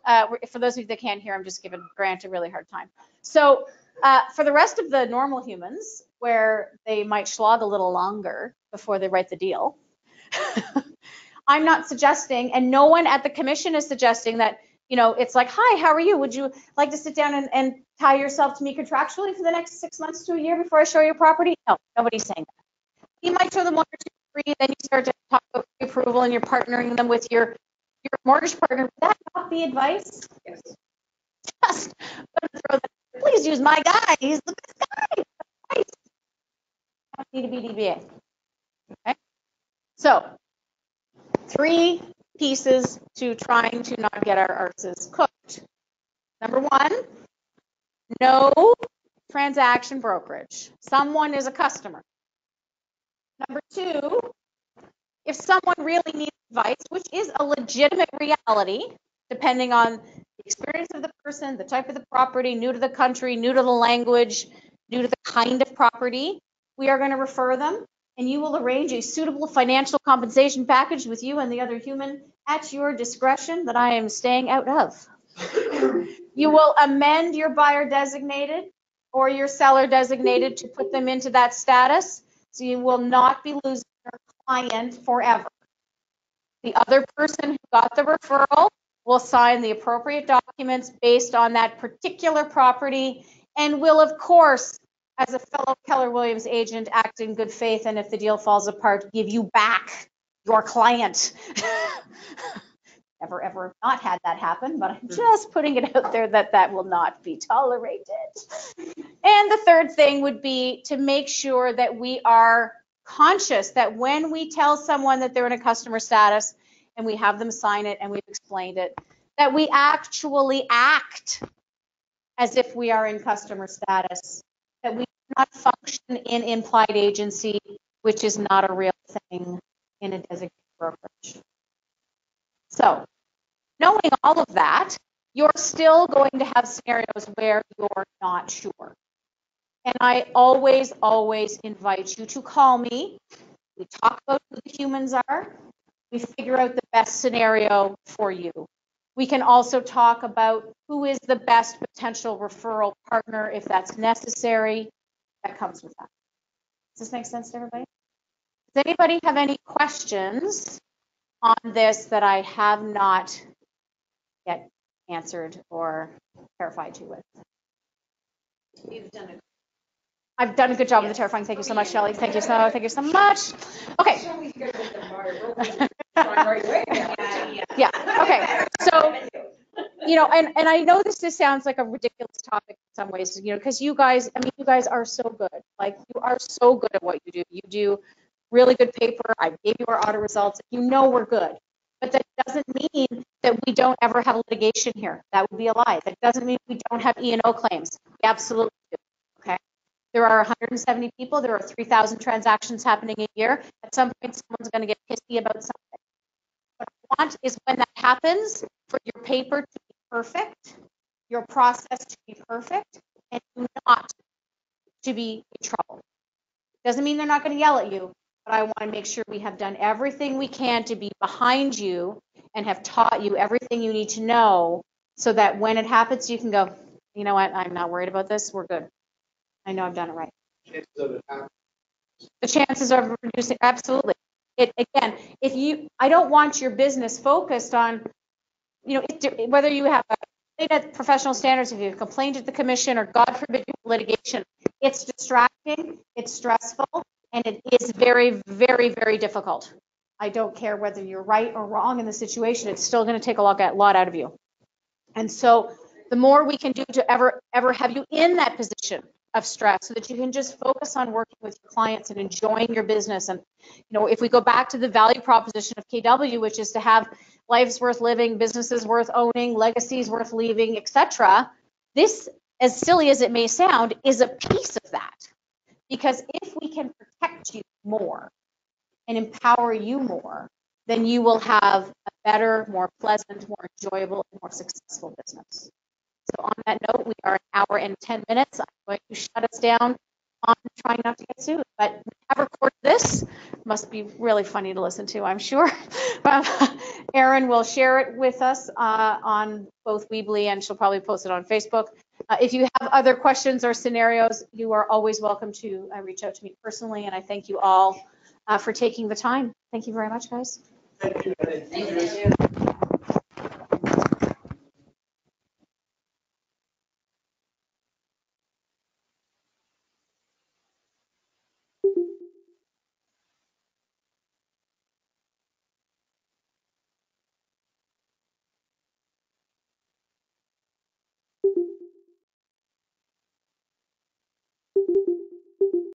Speaker 2: for those of you that can't hear, I'm just giving Grant a really hard time. So for the rest of the normal humans, where they might slog a little longer before they write the deal, I'm not suggesting, and no one at the commission is suggesting that, you know, it's like, hi, how are you? Would you like to sit down and tie yourself to me contractually for the next 6 months to a year before I show your property? No, nobody's saying that. You might show them 1 or 2 free, then you start to talk about pre-approval and you're partnering them with your mortgage partner. Would that not be advice?
Speaker 5: Yes.
Speaker 2: Just throw that. Please use my guy. He's the best guy. Right. Need a BDBA. Okay. So 3 pieces to trying to not get our arses cooked. Number 1, no transaction brokerage. Someone is a customer. Number 2, if someone really needs advice, which is a legitimate reality, depending on the experience of the person, the type of the property, new to the country, new to the language, new to the kind of property, we are going to refer them, and you will arrange a suitable financial compensation package with you and the other human at your discretion that I am staying out of. You will amend your buyer designated or your seller designated to put them into that status, so you will not be losing your client forever. The other person who got the referral will sign the appropriate documents based on that particular property and will, of course, as a fellow Keller Williams agent, act in good faith, and if the deal falls apart, give you back your client. Never, ever not had that happen, but I'm just putting it out there that that will not be tolerated. And the third thing would be to make sure that we are conscious that when we tell someone that they're in a customer status and we have them sign it and we've explained it, that we actually act as if we are in customer status, that we do not function in implied agency, which is not a real thing in a designated brokerage. So, knowing all of that, you're still going to have scenarios where you're not sure. And I always, always invite you to call me. We talk about who the humans are. We figure out the best scenario for you. We can also talk about who is the best potential referral partner if that's necessary. That comes with that. Does this make sense to everybody? Does anybody have any questions on this that I have not yet answered or clarified you with? I've done a good job with the terrifying. Thank you so much, Shelley. Thank you so much. Okay. Yeah. Okay. So, you know, and I know this sounds like a ridiculous topic in some ways, you know, because you guys, I mean, you guys are so good. Like, you are so good at what you do. You do really good paper. I gave you our audit results. You know we're good. But that doesn't mean that we don't ever have litigation here. That would be a lie. That doesn't mean we don't have E&O claims. We absolutely do. Okay. There are 170 people. There are 3,000 transactions happening a year. At some point, someone's going to get pissy about something. What I want is when that happens, for your paper to be perfect, your process to be perfect, and not to be in trouble. Doesn't mean they're not going to yell at you, but I want to make sure we have done everything we can to be behind you and have taught you everything you need to know so that when it happens, you can go, you know what, I'm not worried about this. We're good. I know I've done it right.
Speaker 4: Chances of it happening.
Speaker 2: The chances of reducing, absolutely. Again, I don't want your business focused on, whether you have professional standards, if you've complained to the commission, or God forbid you have litigation, it's distracting, it's stressful, and it is very, very, very difficult. I don't care whether you're right or wrong in the situation, it's still going to take a lot out of you. And so the more we can do to ever have you in that position of stress, so that you can just focus on working with your clients and enjoying your business. And, if we go back to the value proposition of KW, which is to have lives worth living, businesses worth owning, legacies worth leaving, etc., this, as silly as it may sound, is a piece of that. Because if we can protect you more and empower you more, then you will have a better, more pleasant, more enjoyable, and more successful business. So on that note, we are an hour and 10 minutes. I'm going to shut us down on trying not to get sued. But we have recorded this. Must be really funny to listen to, I'm sure. Erin will share it with us on both Weebly, and she'll probably post it on Facebook. If you have other questions or scenarios, you are always welcome to reach out to me personally. And I thank you all for taking the time. Thank you very much, guys.
Speaker 4: Thank you.
Speaker 5: Thank you.